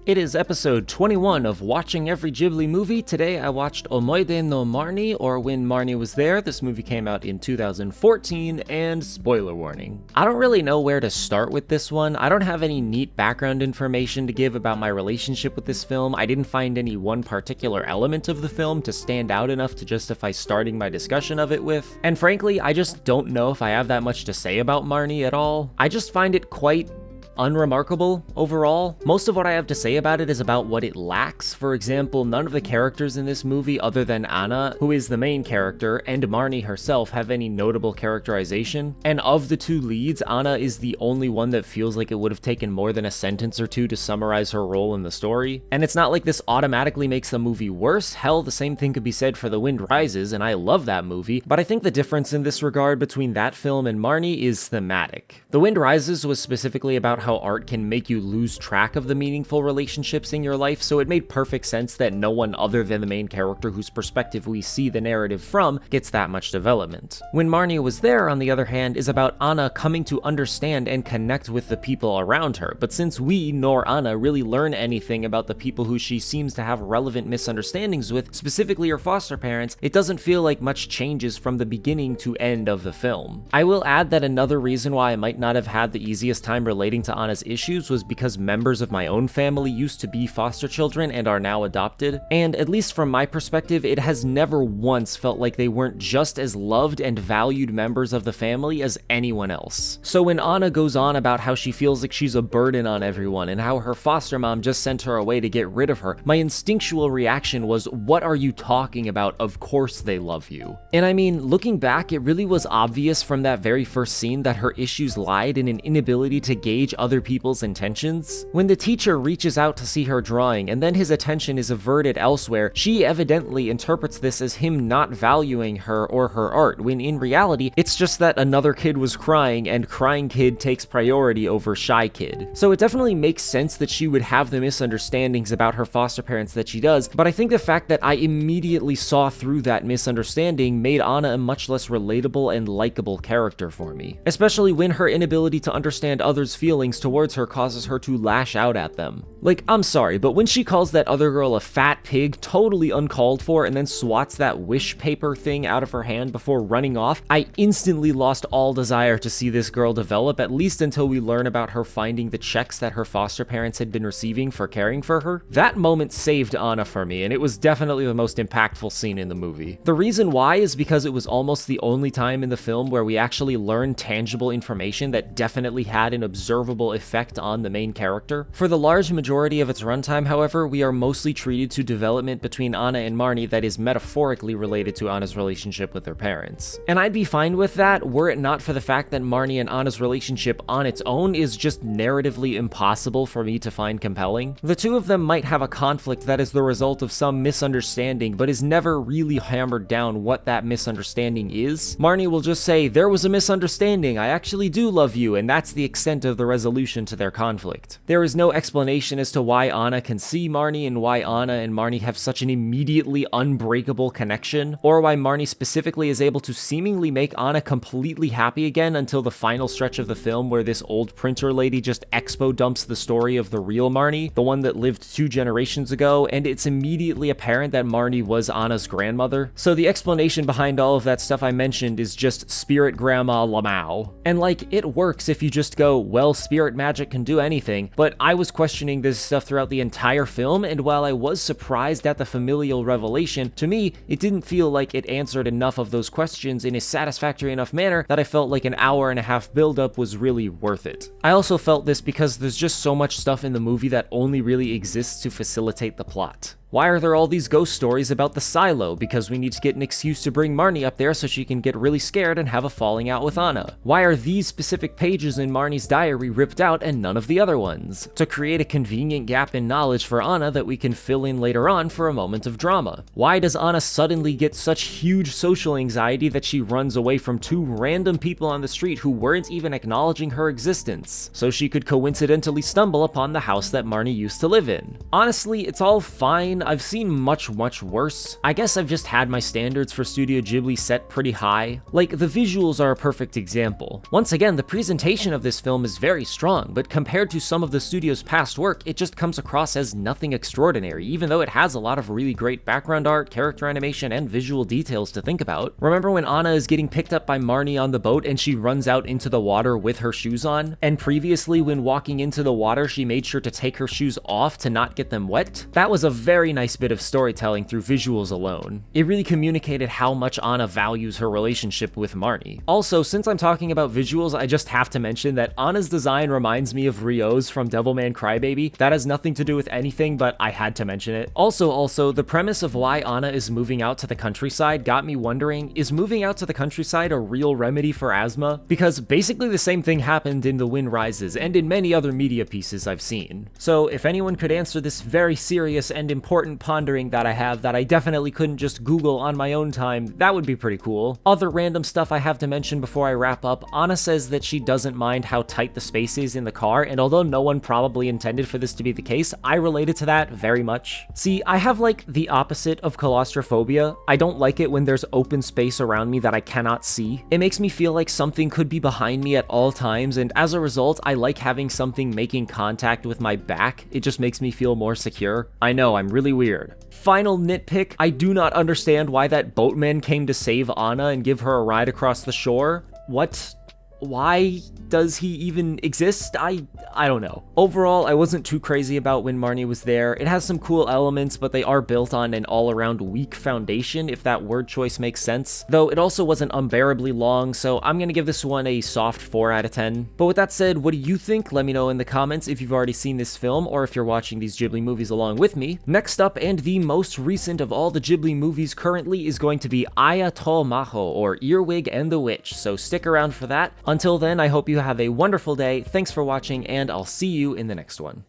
It is episode 21 of Watching Every Ghibli Movie. Today I watched Omoide no Marnie, or When Marnie Was There. This movie came out in 2014, and spoiler warning. I don't really know where to start with this one. I don't have any neat background information to give about my relationship with this film. I didn't find any one particular element of the film to stand out enough to justify starting my discussion of it with. And frankly, I just don't know if I have that much to say about Marnie at all. I just find it quite unremarkable overall. Most of what I have to say about it is about what it lacks. For example, none of the characters in this movie other than Anna, who is the main character, and Marnie herself have any notable characterization. And of the two leads, Anna is the only one that feels like it would have taken more than a sentence or two to summarize her role in the story. And it's not like this automatically makes the movie worse. Hell, the same thing could be said for The Wind Rises, and I love that movie, but I think the difference in this regard between that film and Marnie is thematic. The Wind Rises was specifically about how art can make you lose track of the meaningful relationships in your life, so it made perfect sense that no one other than the main character whose perspective we see the narrative from gets that much development. When Marnie Was There, on the other hand, is about Anna coming to understand and connect with the people around her, but since we, nor Anna, really learn anything about the people who she seems to have relevant misunderstandings with, specifically her foster parents, it doesn't feel like much changes from the beginning to end of the film. I will add that another reason why I might not have had the easiest time relating to Anna's issues was because members of my own family used to be foster children and are now adopted, and at least from my perspective, it has never once felt like they weren't just as loved and valued members of the family as anyone else. So when Anna goes on about how she feels like she's a burden on everyone and how her foster mom just sent her away to get rid of her, my instinctual reaction was, what are you talking about? Of course they love you. And I mean, looking back, it really was obvious from that very first scene that her issues lied in an inability to gauge other people's intentions. When the teacher reaches out to see her drawing and then his attention is averted elsewhere, she evidently interprets this as him not valuing her or her art, when in reality, it's just that another kid was crying and crying kid takes priority over shy kid. So it definitely makes sense that she would have the misunderstandings about her foster parents that she does, but I think the fact that I immediately saw through that misunderstanding made Anna a much less relatable and likable character for me, especially when her inability to understand others' feelings towards her causes her to lash out at them. Like, I'm sorry, but when she calls that other girl a fat pig, totally uncalled for, and then swats that wish paper thing out of her hand before running off, I instantly lost all desire to see this girl develop, at least until we learn about her finding the checks that her foster parents had been receiving for caring for her. That moment saved Anna for me, and it was definitely the most impactful scene in the movie. The reason why is because it was almost the only time in the film where we actually learned tangible information that definitely had an observable effect on the main character. For the large majority of its runtime, however, we are mostly treated to development between Anna and Marnie that is metaphorically related to Anna's relationship with her parents. And I'd be fine with that were it not for the fact that Marnie and Anna's relationship on its own is just narratively impossible for me to find compelling. The two of them might have a conflict that is the result of some misunderstanding, but is never really hammered down what that misunderstanding is. Marnie will just say, "There was a misunderstanding, I actually do love you," and that's the extent of the resolution to their conflict. There is no explanation as to why Anna can see Marnie and why Anna and Marnie have such an immediately unbreakable connection, or why Marnie specifically is able to seemingly make Anna completely happy again until the final stretch of the film where this old printer lady just expo dumps the story of the real Marnie, the one that lived 2 generations ago, and it's immediately apparent that Marnie was Anna's grandmother. So the explanation behind all of that stuff I mentioned is just spirit grandma Lamau. And like, it works if you just go, well, spirit magic can do anything, but I was questioning this stuff throughout the entire film, and while I was surprised at the familial revelation, to me, it didn't feel like it answered enough of those questions in a satisfactory enough manner that I felt like an hour and a half buildup was really worth it. I also felt this because there's just so much stuff in the movie that only really exists to facilitate the plot. Why are there all these ghost stories about the silo? Because we need to get an excuse to bring Marnie up there so she can get really scared and have a falling out with Anna. Why are these specific pages in Marnie's diary ripped out and none of the other ones? To create a convenient gap in knowledge for Anna that we can fill in later on for a moment of drama. Why does Anna suddenly get such huge social anxiety that she runs away from 2 random people on the street who weren't even acknowledging her existence, so she could coincidentally stumble upon the house that Marnie used to live in? Honestly, it's all fine mean, I've seen much worse. I guess I've just had my standards for Studio Ghibli set pretty high. Like, the visuals are a perfect example. Once again, the presentation of this film is very strong, but compared to some of the studio's past work, it just comes across as nothing extraordinary, even though it has a lot of really great background art, character animation, and visual details to think about. Remember when Anna is getting picked up by Marnie on the boat and she runs out into the water with her shoes on? And previously, when walking into the water, she made sure to take her shoes off to not get them wet? That was a very nice bit of storytelling through visuals alone. It really communicated how much Anna values her relationship with Marnie. Also, since I'm talking about visuals, I just have to mention that Anna's design reminds me of Ryo's from Devilman Crybaby. That has nothing to do with anything, but I had to mention it. Also, the premise of why Anna is moving out to the countryside got me wondering, is moving out to the countryside a real remedy for asthma? Because basically the same thing happened in The Wind Rises and in many other media pieces I've seen. So if anyone could answer this very serious and important pondering that I have that I definitely couldn't just Google on my own time, that would be pretty cool. Other random stuff I have to mention before I wrap up, Anna says that she doesn't mind how tight the space is in the car, and although no one probably intended for this to be the case, I related to that very much. See, I have like the opposite of claustrophobia. I don't like it when there's open space around me that I cannot see. It makes me feel like something could be behind me at all times, and as a result, I like having something making contact with my back. It just makes me feel more secure. I know, I'm really weird. Final nitpick, I do not understand why that boatman came to save Anna and give her a ride across the shore. What? Why does he even exist? I don't know. Overall, I wasn't too crazy about when Marnie was there. It has some cool elements, but they are built on an all-around weak foundation, if that word choice makes sense. Though it also wasn't unbearably long, so I'm gonna give this one a soft 4 out of 10. But with that said, what do you think? Let me know in the comments if you've already seen this film, or if you're watching these Ghibli movies along with me. Next up, and the most recent of all the Ghibli movies currently, is going to be Aya to Maho, or Earwig and the Witch, so stick around for that. Until then, I hope you have a wonderful day, thanks for watching, and I'll see you in the next one.